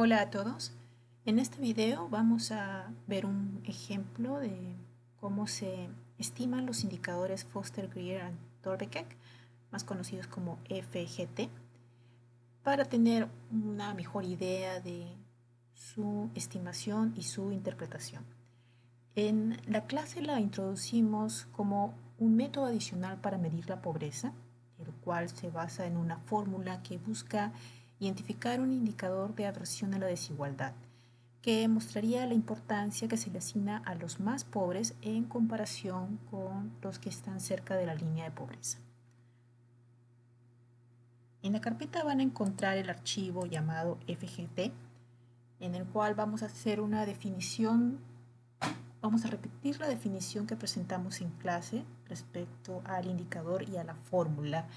Hola a todos. En este video vamos a ver un ejemplo de cómo se estiman los indicadores Foster-Greer and Torbekek, más conocidos como FGT, para tener una mejor idea de su estimación y su interpretación. En la clase la introducimos como un método adicional para medir la pobreza, el cual se basa en una fórmula que busca identificar un indicador de aversión a la desigualdad, que mostraría la importancia que se le asigna a los más pobres en comparación con los que están cerca de la línea de pobreza. En la carpeta van a encontrar el archivo llamado FGT, en el cual vamos a hacer una definición. Vamos a repetir la definición que presentamos en clase respecto al indicador y a la fórmula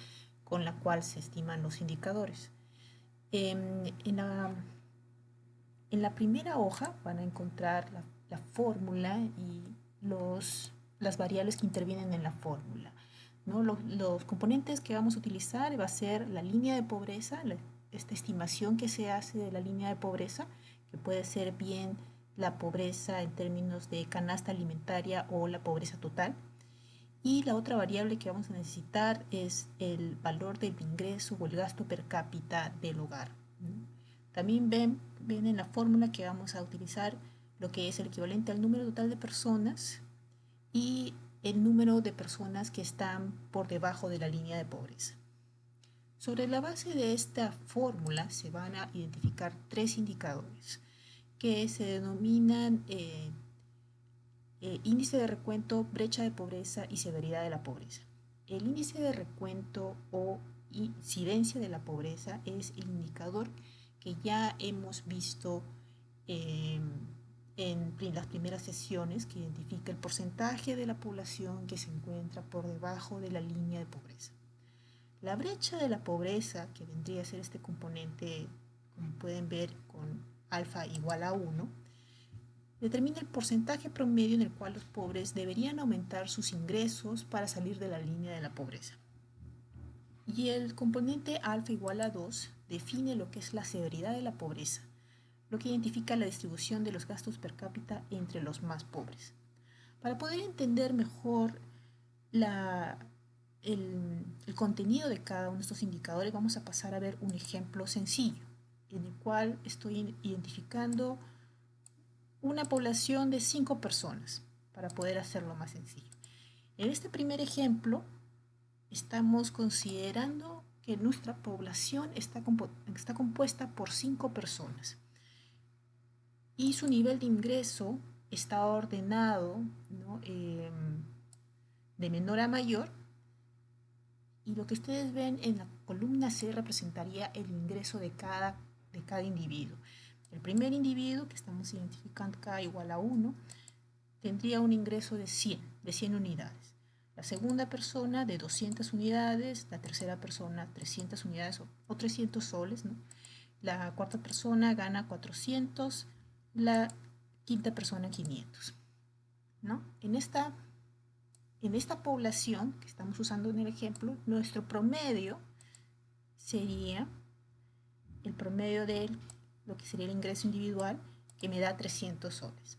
con la cual se estiman los indicadores. En la primera hoja van a encontrar la fórmula y las variables que intervienen en la fórmula, ¿no? Los componentes que vamos a utilizar va a ser la línea de pobreza, esta estimación que se hace de la línea de pobreza, que puede ser bien la pobreza en términos de canasta alimentaria o la pobreza total. Y la otra variable que vamos a necesitar es el valor del ingreso o el gasto per cápita del hogar. También ven en la fórmula que vamos a utilizar lo que es el equivalente al número total de personas y el número de personas que están por debajo de la línea de pobreza. Sobre la base de esta fórmula se van a identificar tres indicadores que se denominan índice de recuento, brecha de pobreza y severidad de la pobreza. El índice de recuento o incidencia de la pobreza es el indicador que ya hemos visto en las primeras sesiones, que identifica el porcentaje de la población que se encuentra por debajo de la línea de pobreza. La brecha de la pobreza, que vendría a ser este componente, como pueden ver, con alfa igual a 1, determina el porcentaje promedio en el cual los pobres deberían aumentar sus ingresos para salir de la línea de la pobreza. Y el componente alfa igual a 2 define lo que es la severidad de la pobreza, lo que identifica la distribución de los gastos per cápita entre los más pobres. Para poder entender mejor el contenido de cada uno de estos indicadores, vamos a pasar a ver un ejemplo sencillo, en el cual estoy identificando una población de 5 personas, para poder hacerlo más sencillo. En este primer ejemplo, estamos considerando que nuestra población está compuesta por 5 personas y su nivel de ingreso está ordenado, ¿no? De menor a mayor, y lo que ustedes ven en la columna C representaría el ingreso de cada individuo. El primer individuo, que estamos identificando K igual a 1, tendría un ingreso de 100 unidades. La segunda persona de 200 unidades, la tercera persona 300 unidades o 300 soles, ¿no? La cuarta persona gana 400, la quinta persona 500, ¿no? En esta población que estamos usando en el ejemplo, nuestro promedio sería el promedio de lo que sería el ingreso individual, que me da 300 soles.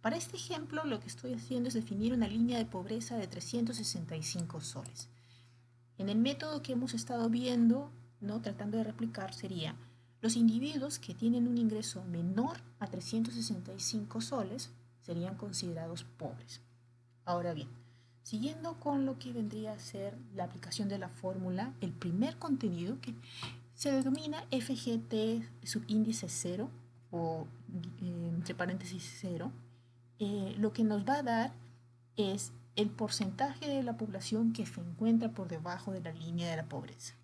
Para este ejemplo, lo que estoy haciendo es definir una línea de pobreza de 365 soles. En el método que hemos estado viendo, ¿no?, tratando de replicar, sería los individuos que tienen un ingreso menor a 365 soles serían considerados pobres. Ahora bien, siguiendo con lo que vendría a ser la aplicación de la fórmula, el primer contenido, que se denomina FGT subíndice 0 o entre paréntesis 0, lo que nos va a dar es el porcentaje de la población que se encuentra por debajo de la línea de la pobreza.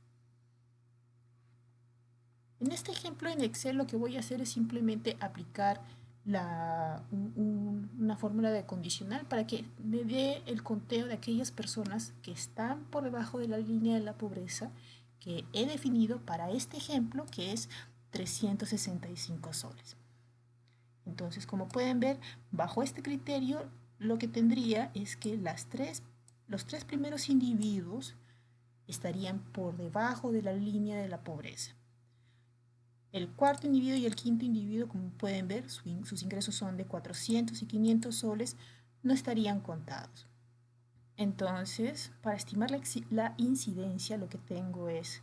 En este ejemplo en Excel lo que voy a hacer es simplemente aplicar una fórmula de condicional para que me dé el conteo de aquellas personas que están por debajo de la línea de la pobreza que he definido para este ejemplo, que es 365 soles. Entonces, como pueden ver, bajo este criterio, lo que tendría es que los tres primeros individuos estarían por debajo de la línea de la pobreza. El cuarto individuo y el quinto individuo, como pueden ver, sus ingresos son de 400 y 500 soles, no estarían contados. Entonces, para estimar la incidencia, lo que tengo es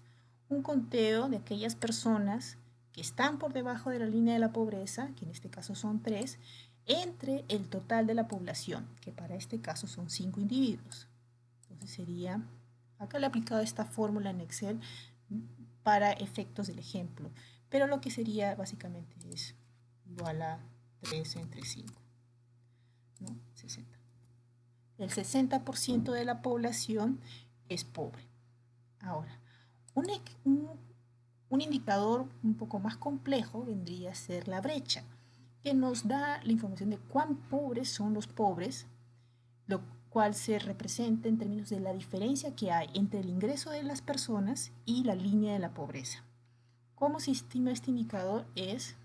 un conteo de aquellas personas que están por debajo de la línea de la pobreza, que en este caso son 3, entre el total de la población, que para este caso son 5 individuos. Entonces sería, acá le he aplicado esta fórmula en Excel para efectos del ejemplo, pero lo que sería básicamente es igual a 3 entre 5, ¿no? 60. El 60% de la población es pobre. Ahora, un indicador un poco más complejo vendría a ser la brecha, que nos da la información de cuán pobres son los pobres, lo cual se representa en términos de la diferencia que hay entre el ingreso de las personas y la línea de la pobreza. ¿Cómo se estima este indicador? Es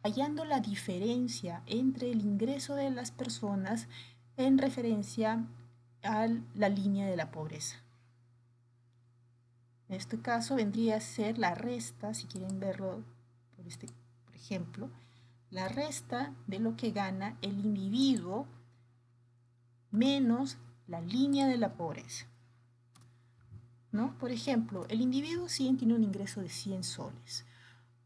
hallando la diferencia entre el ingreso de las personas en referencia a la línea de la pobreza. En este caso vendría a ser la resta, si quieren verlo por ejemplo, la resta de lo que gana el individuo menos la línea de la pobreza, ¿no? Por ejemplo, el individuo 100 tiene un ingreso de 100 soles.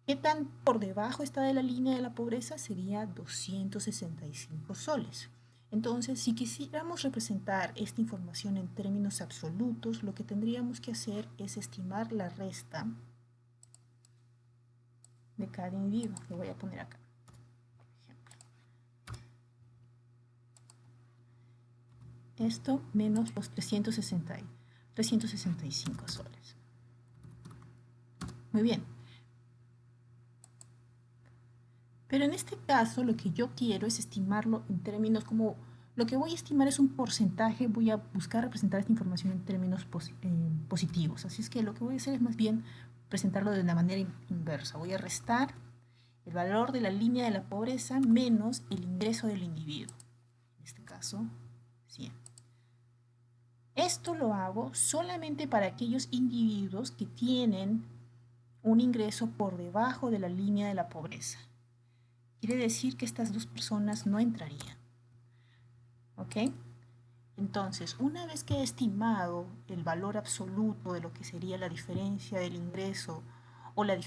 ¿Qué tan por debajo está de la línea de la pobreza? Sería 265 soles. Entonces, si quisiéramos representar esta información en términos absolutos, lo que tendríamos que hacer es estimar la resta de cada individuo. Lo voy a poner acá, por ejemplo. Esto menos los 365 soles. Muy bien. Pero en este caso lo que yo quiero es estimarlo en términos como, lo que voy a estimar es un porcentaje, voy a buscar representar esta información en términos positivos. Así es que lo que voy a hacer es más bien presentarlo de una manera inversa. Voy a restar el valor de la línea de la pobreza menos el ingreso del individuo. En este caso, 100. Esto lo hago solamente para aquellos individuos que tienen un ingreso por debajo de la línea de la pobreza. Quiere decir que estas dos personas no entrarían. ¿Ok? Entonces, una vez que he estimado el valor absoluto de lo que sería la diferencia del ingreso o la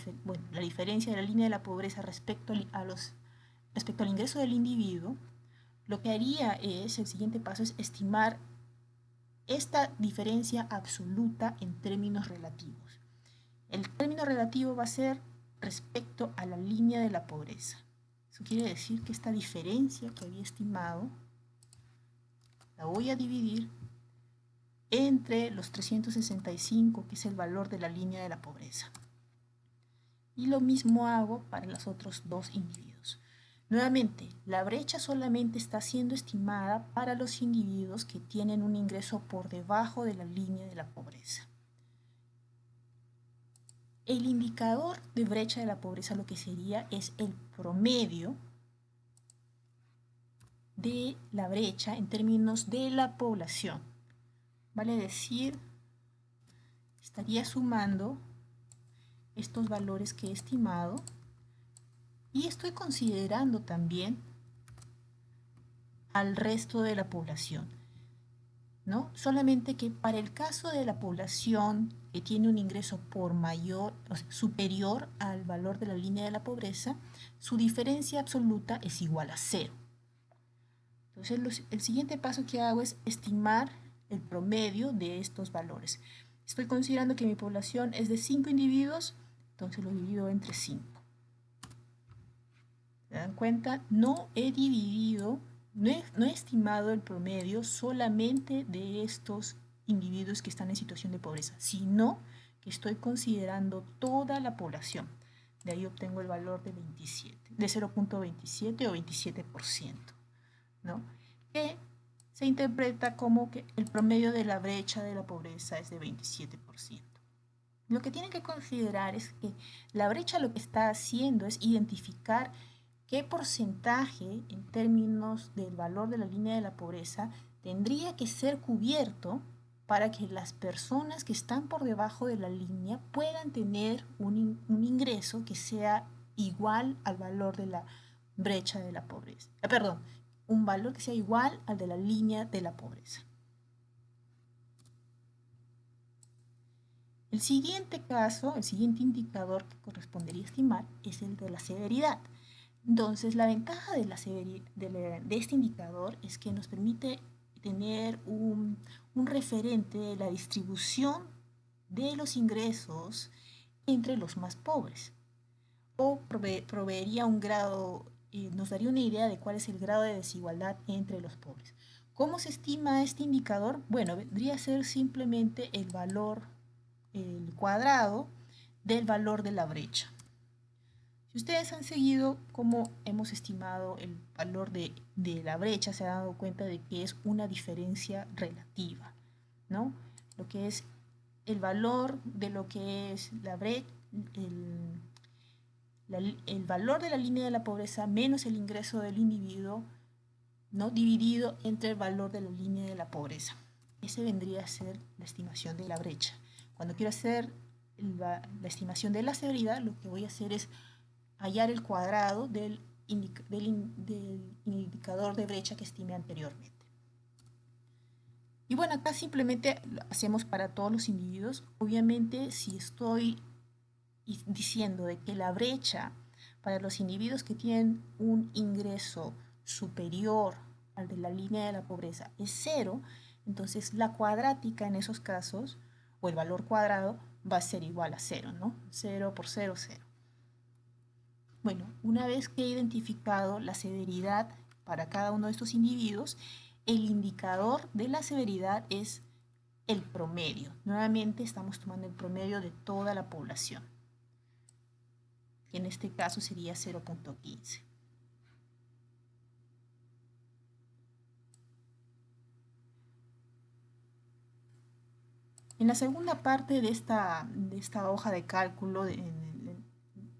diferencia de la línea de la pobreza respecto al ingreso del individuo, lo que haría es, el siguiente paso es estimar esta diferencia absoluta en términos relativos. El término relativo va a ser respecto a la línea de la pobreza. Eso quiere decir que esta diferencia que había estimado la voy a dividir entre los 365, que es el valor de la línea de la pobreza. Y lo mismo hago para los otros dos individuos. Nuevamente, la brecha solamente está siendo estimada para los individuos que tienen un ingreso por debajo de la línea de la pobreza. El indicador de brecha de la pobreza lo que sería es el promedio de la brecha en términos de la población. Vale decir, estaría sumando estos valores que he estimado y estoy considerando también al resto de la población, ¿no? Solamente que para el caso de la población que tiene un ingreso superior al valor de la línea de la pobreza, su diferencia absoluta es igual a 0. Entonces, el siguiente paso que hago es estimar el promedio de estos valores. Estoy considerando que mi población es de 5 individuos, entonces lo divido entre 5. ¿Se dan cuenta? No he dividido, no he estimado el promedio solamente de estos individuos que están en situación de pobreza, sino que estoy considerando toda la población. De ahí obtengo el valor de 0.27 o 27%. ¿No? Que se interpreta como que el promedio de la brecha de la pobreza es de 27%. Lo que tienen que considerar es que la brecha lo que está haciendo es identificar qué porcentaje en términos del valor de la línea de la pobreza tendría que ser cubierto para que las personas que están por debajo de la línea puedan tener un ingreso que sea igual al valor de la brecha de la pobreza. Perdón, un valor que sea igual al de la línea de la pobreza. El siguiente caso, el siguiente indicador que correspondería estimar es el de la severidad. Entonces, la ventaja de este indicador es que nos permite tener un referente de la distribución de los ingresos entre los más pobres, o proveería un grado, nos daría una idea de cuál es el grado de desigualdad entre los pobres. ¿Cómo se estima este indicador? Bueno, vendría a ser simplemente el valor, el cuadrado del valor de la brecha. Si ustedes han seguido cómo hemos estimado el valor de la brecha, se han dado cuenta de que es una diferencia relativa, ¿no? Lo que es el valor de lo que es la brecha, el valor de la línea de la pobreza menos el ingreso del individuo, ¿no? Dividido entre el valor de la línea de la pobreza. Ese vendría a ser la estimación de la brecha. Cuando quiero hacer la estimación de la severidad, lo que voy a hacer es hallar el cuadrado del indicador de brecha que estimé anteriormente. Y bueno, acá simplemente lo hacemos para todos los individuos. Obviamente, si estoy diciendo de que la brecha para los individuos que tienen un ingreso superior al de la línea de la pobreza es 0, entonces la cuadrática en esos casos, o el valor cuadrado, va a ser igual a 0, ¿no? 0 por 0, 0. Bueno, una vez que he identificado la severidad para cada uno de estos individuos, el indicador de la severidad es el promedio. Nuevamente estamos tomando el promedio de toda la población, que en este caso sería 0.15. En la segunda parte de esta hoja de cálculo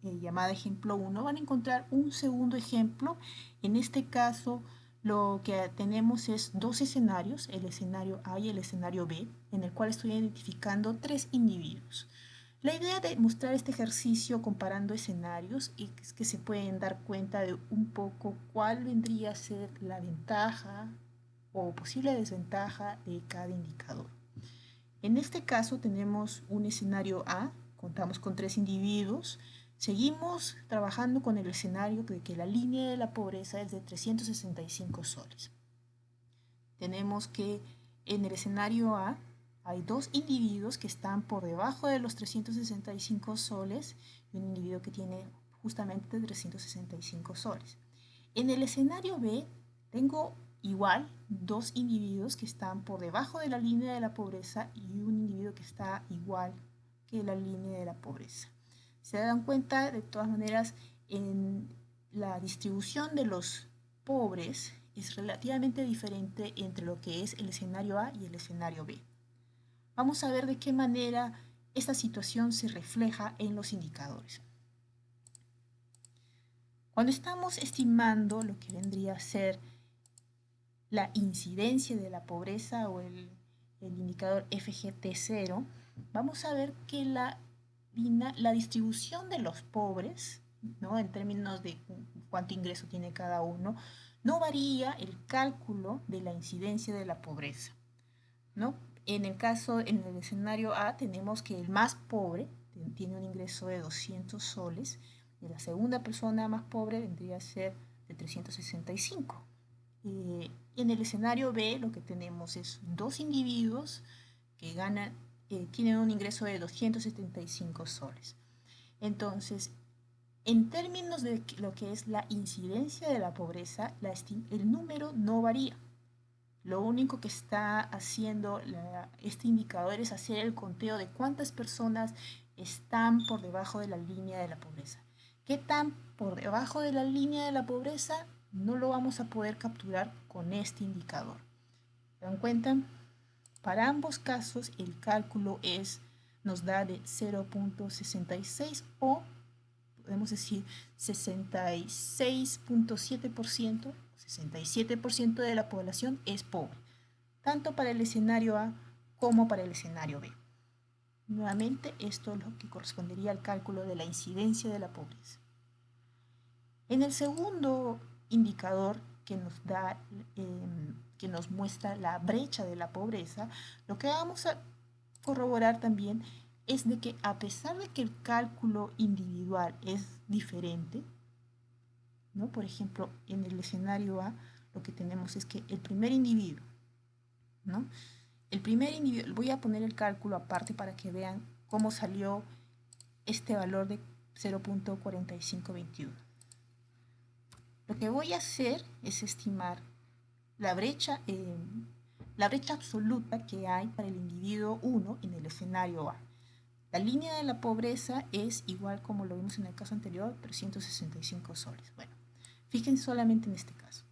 llamada ejemplo 1, van a encontrar un segundo ejemplo. En este caso, lo que tenemos es dos escenarios, el escenario A y el escenario B, en el cual estoy identificando 3 individuos. La idea de mostrar este ejercicio comparando escenarios es que se pueden dar cuenta de un poco cuál vendría a ser la ventaja o posible desventaja de cada indicador. En este caso tenemos un escenario A, contamos con 3 individuos. Seguimos trabajando con el escenario de que la línea de la pobreza es de 365 soles. Tenemos que en el escenario A hay 2 individuos que están por debajo de los 365 soles y un individuo que tiene justamente 365 soles. En el escenario B tengo igual 2 individuos que están por debajo de la línea de la pobreza y un individuo que está igual que la línea de la pobreza. Se dan cuenta, de todas maneras, en la distribución de los pobres es relativamente diferente entre lo que es el escenario A y el escenario B. Vamos a ver de qué manera esta situación se refleja en los indicadores. Cuando estamos estimando lo que vendría a ser la incidencia de la pobreza o el indicador FGT0, vamos a ver que la distribución de los pobres, ¿no? En términos de cuánto ingreso tiene cada uno, no varía el cálculo de la incidencia de la pobreza, ¿no? En el escenario A tenemos que el más pobre tiene un ingreso de 200 soles y la segunda persona más pobre vendría a ser de 365. En el escenario B lo que tenemos es 2 individuos que tienen un ingreso de 275 soles. Entonces, en términos de lo que es la incidencia de la pobreza, el número no varía. Lo único que está haciendo este indicador es hacer el conteo de cuántas personas están por debajo de la línea de la pobreza. ¿Qué tan por debajo de la línea de la pobreza? No lo vamos a poder capturar con este indicador. ¿Se dan cuenta? Para ambos casos el cálculo nos da de 0.66 o podemos decir 66.7%, 67% de la población es pobre, tanto para el escenario A como para el escenario B. Nuevamente, esto es lo que correspondería al cálculo de la incidencia de la pobreza. En el segundo indicador que nos da, que nos muestra la brecha de la pobreza, lo que vamos a corroborar también es de que a pesar de que el cálculo individual es diferente, ¿no? Por ejemplo, en el escenario A, lo que tenemos es que el primer individuo, ¿no? El primer individuo, voy a poner el cálculo aparte para que vean cómo salió este valor de 0.4521. Lo que voy a hacer es estimar la brecha absoluta que hay para el individuo 1 en el escenario A. La línea de la pobreza es igual como lo vimos en el caso anterior, 365 soles. Bueno, fíjense solamente en este caso.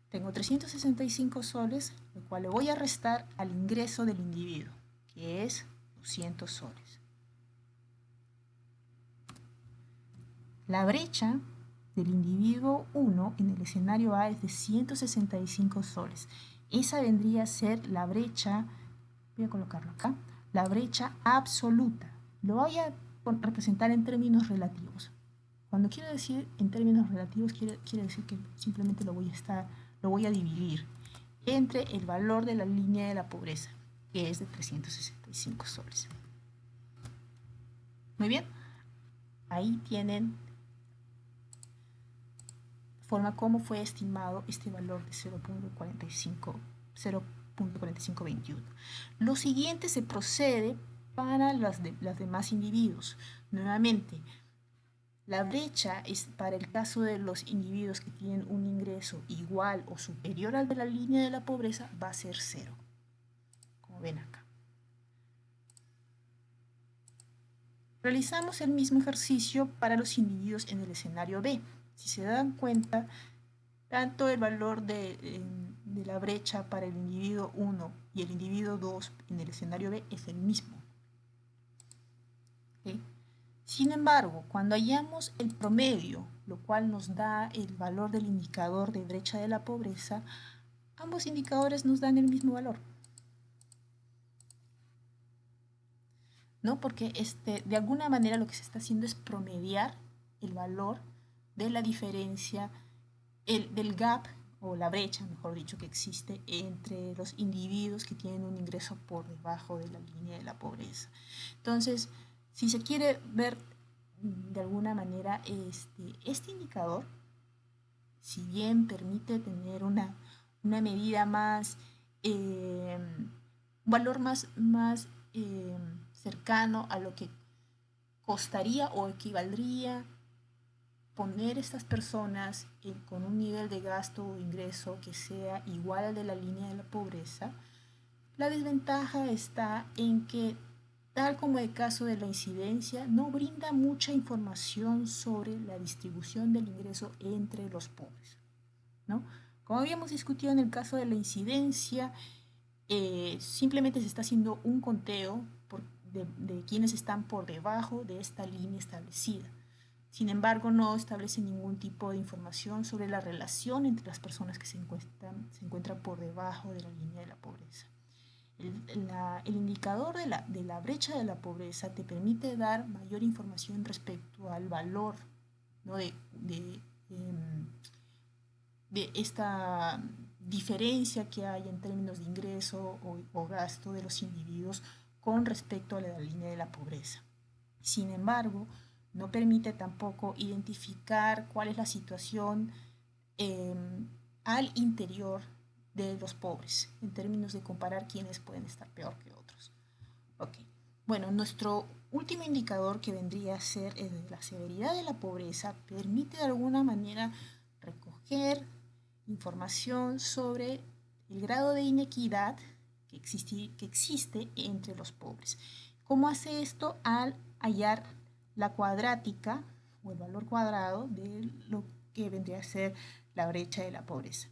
Tengo 365 soles, lo cual le voy a restar al ingreso del individuo, que es 200 soles. La brecha del individuo 1 en el escenario A es de 165 soles. Esa vendría a ser la brecha, voy a colocarlo acá, la brecha absoluta. Lo voy a representar en términos relativos. Cuando quiero decir en términos relativos, quiere decir que simplemente lo voy a dividir entre el valor de la línea de la pobreza, que es de 365 soles. Muy bien, ahí tienen forma como fue estimado este valor de 0.4521. Lo siguiente se procede para los demás individuos. Nuevamente, la brecha es para el caso de los individuos que tienen un ingreso igual o superior al de la línea de la pobreza, va a ser 0, como ven acá. Realizamos el mismo ejercicio para los individuos en el escenario B. Si se dan cuenta, tanto el valor de la brecha para el individuo 1 y el individuo 2 en el escenario B es el mismo. ¿Okay? Sin embargo, cuando hallamos el promedio, lo cual nos da el valor del indicador de brecha de la pobreza, ambos indicadores nos dan el mismo valor. ¿No? Porque de alguna manera lo que se está haciendo es promediar el valor de la diferencia, del gap o la brecha, mejor dicho, que existe entre los individuos que tienen un ingreso por debajo de la línea de la pobreza. Entonces, si se quiere ver de alguna manera este indicador, si bien permite tener una medida más, un valor más cercano a lo que costaría o equivaldría poner estas personas con un nivel de gasto o ingreso que sea igual al de la línea de la pobreza, la desventaja está en que, tal como el caso de la incidencia, no brinda mucha información sobre la distribución del ingreso entre los pobres, ¿no? Como habíamos discutido en el caso de la incidencia, simplemente se está haciendo un conteo de quienes están por debajo de esta línea establecida. Sin embargo, no establece ningún tipo de información sobre la relación entre las personas que se encuentran por debajo de la línea de la pobreza. El indicador de la brecha de la pobreza te permite dar mayor información respecto al valor, ¿no? de esta diferencia que hay en términos de ingreso o gasto de los individuos con respecto a la línea de la pobreza. Sin embargo, no permite tampoco identificar cuál es la situación al interior de los pobres, en términos de comparar quiénes pueden estar peor que otros. Okay. Bueno, nuestro último indicador, que vendría a ser la severidad de la pobreza, permite de alguna manera recoger información sobre el grado de inequidad que existe entre los pobres. ¿Cómo hace esto? Al hallar la cuadrática o el valor cuadrado de lo que vendría a ser la brecha de la pobreza.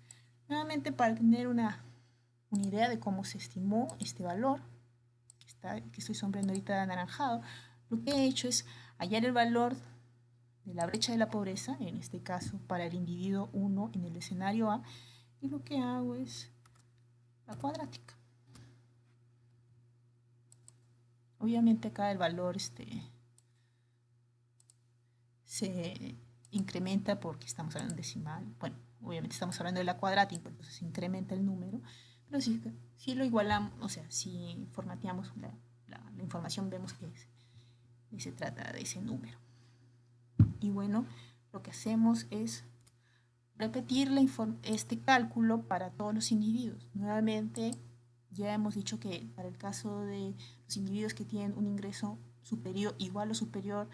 Nuevamente, para tener una idea de cómo se estimó este valor, que estoy sombreando ahorita de anaranjado, lo que he hecho es hallar el valor de la brecha de la pobreza, en este caso para el individuo 1 en el escenario A, y lo que hago es la cuadrática. Obviamente acá el valor se incrementa porque estamos hablando de decimal. Bueno, obviamente estamos hablando de la cuadrática, entonces se incrementa el número. Pero si lo igualamos, o sea, si formateamos la información, vemos que se trata de ese número. Y bueno, lo que hacemos es repetir este cálculo para todos los individuos. Nuevamente, ya hemos dicho que para el caso de los individuos que tienen un ingreso superior, igual o superior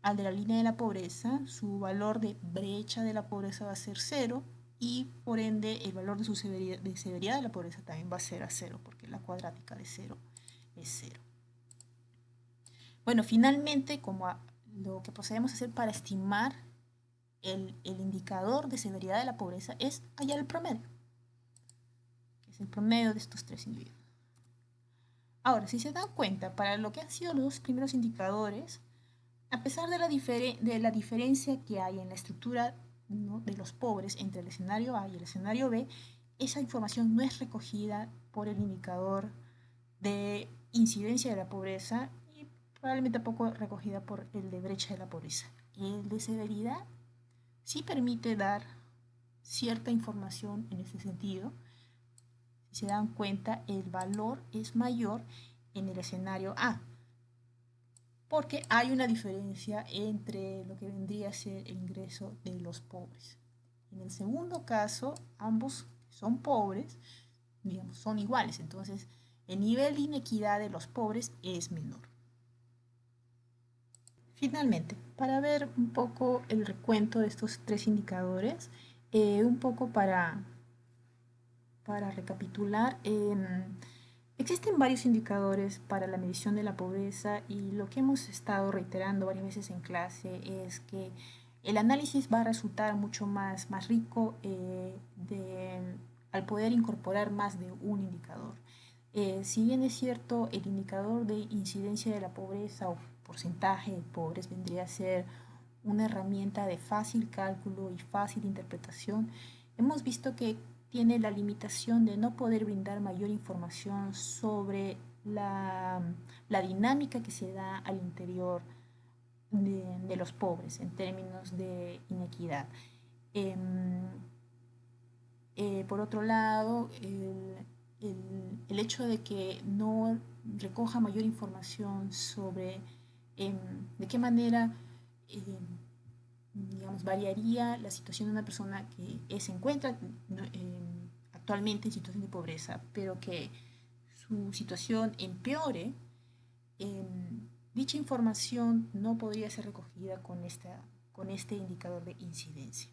al de la línea de la pobreza, su valor de brecha de la pobreza va a ser 0 y por ende el valor de su severidad de la pobreza también va a ser a 0 porque la cuadrática de 0 es 0. Bueno, finalmente, lo que procedemos a hacer para estimar el indicador de severidad de la pobreza es hallar el promedio, que es el promedio de estos tres individuos. Ahora, si se dan cuenta, para lo que han sido los dos primeros indicadores, a pesar de la diferencia que hay en la estructura, ¿no?, de los pobres entre el escenario A y el escenario B, esa información no es recogida por el indicador de incidencia de la pobreza y probablemente tampoco recogida por el de brecha de la pobreza. El de severidad sí permite dar cierta información en ese sentido. Si se dan cuenta, el valor es mayor en el escenario A, porque hay una diferencia entre lo que vendría a ser el ingreso de los pobres. En el segundo caso, ambos son pobres, digamos, son iguales, entonces el nivel de inequidad de los pobres es menor. Finalmente, para ver un poco el recuento de estos tres indicadores, un poco para recapitular, existen varios indicadores para la medición de la pobreza y lo que hemos estado reiterando varias veces en clase es que el análisis va a resultar mucho más rico al poder incorporar más de un indicador. Si bien es cierto, el indicador de incidencia de la pobreza o porcentaje de pobres vendría a ser una herramienta de fácil cálculo y fácil interpretación, hemos visto que tiene la limitación de no poder brindar mayor información sobre la dinámica que se da al interior de los pobres en términos de inequidad. Por otro lado, el hecho de que no recoja mayor información sobre de qué manera digamos, variaría la situación de una persona que se encuentra actualmente en situación de pobreza, pero que su situación empeore, dicha información no podría ser recogida con este indicador de incidencia.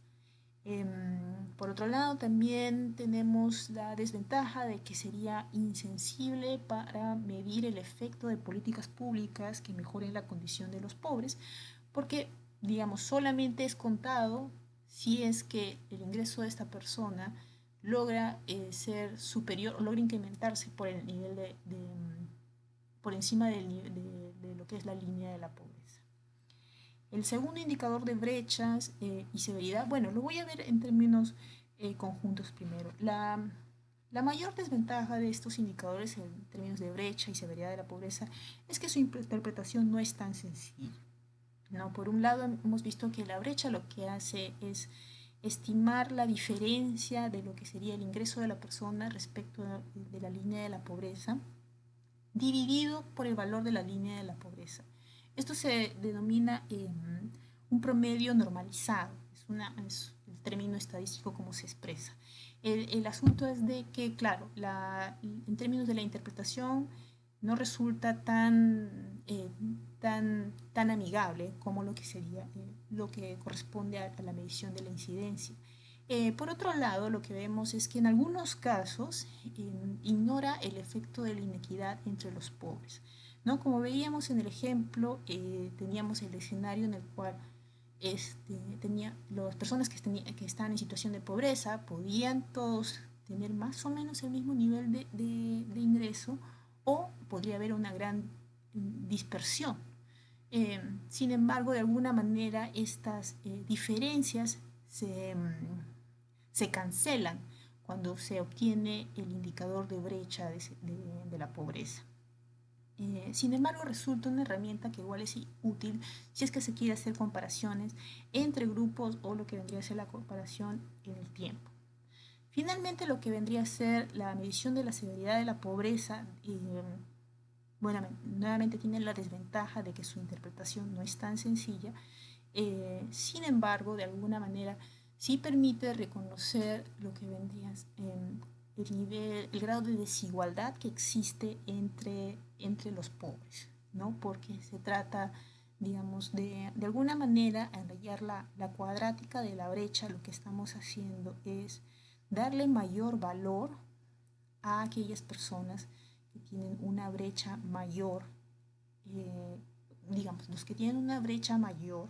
Por otro lado, también tenemos la desventaja de que sería insensible para medir el efecto de políticas públicas que mejoren la condición de los pobres, porque, digamos, solamente es contado si es que el ingreso de esta persona logra ser superior o logra incrementarse por el nivel por encima de lo que es la línea de la pobreza. El segundo indicador de brechas y severidad, bueno, lo voy a ver en términos conjuntos primero. La mayor desventaja de estos indicadores en términos de brecha y severidad de la pobreza es que su interpretación no es tan sencilla, ¿no? Por un lado, hemos visto que la brecha lo que hace es estimar la diferencia de lo que sería el ingreso de la persona respecto de la línea de la pobreza, dividido por el valor de la línea de la pobreza. Esto se denomina un promedio normalizado, es el término estadístico como se expresa. El asunto es de que, claro, en términos de la interpretación no resulta tan amigable como lo que sería lo que corresponde a la medición de la incidencia. Por otro lado, lo que vemos es que en algunos casos ignora el efecto de la inequidad entre los pobres, ¿no? Como veíamos en el ejemplo, teníamos el escenario en el cual las personas que estaban en situación de pobreza podían todos tener más o menos el mismo nivel de ingreso o podría haber una gran dispersión. Sin embargo, de alguna manera estas diferencias se cancelan cuando se obtiene el indicador de brecha de la pobreza. Sin embargo, resulta una herramienta que igual es útil si es que se quiere hacer comparaciones entre grupos o lo que vendría a ser la comparación en el tiempo. Finalmente, lo que vendría a ser la medición de la severidad de la pobreza, bueno, nuevamente tiene la desventaja de que su interpretación no es tan sencilla. Sin embargo, de alguna manera, sí permite reconocer lo que vendría el nivel, el grado de desigualdad que existe entre los pobres, ¿no? Porque se trata, digamos, de alguna manera, en hallar la cuadrática de la brecha, lo que estamos haciendo es darle mayor valor a aquellas personas que tienen una brecha mayor, eh, digamos, los que tienen una brecha mayor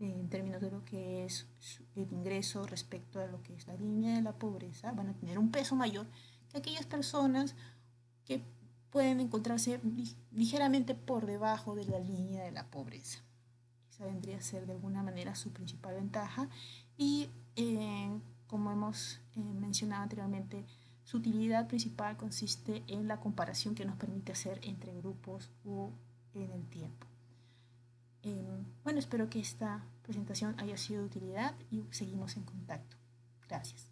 en términos de lo que es el ingreso respecto a lo que es la línea de la pobreza, van a tener un peso mayor que aquellas personas que pueden encontrarse ligeramente por debajo de la línea de la pobreza. Esa vendría a ser de alguna manera su principal ventaja y como hemos mencionado anteriormente, su utilidad principal consiste en la comparación que nos permite hacer entre grupos o en el tiempo. Bueno, espero que esta presentación haya sido de utilidad y seguimos en contacto. Gracias.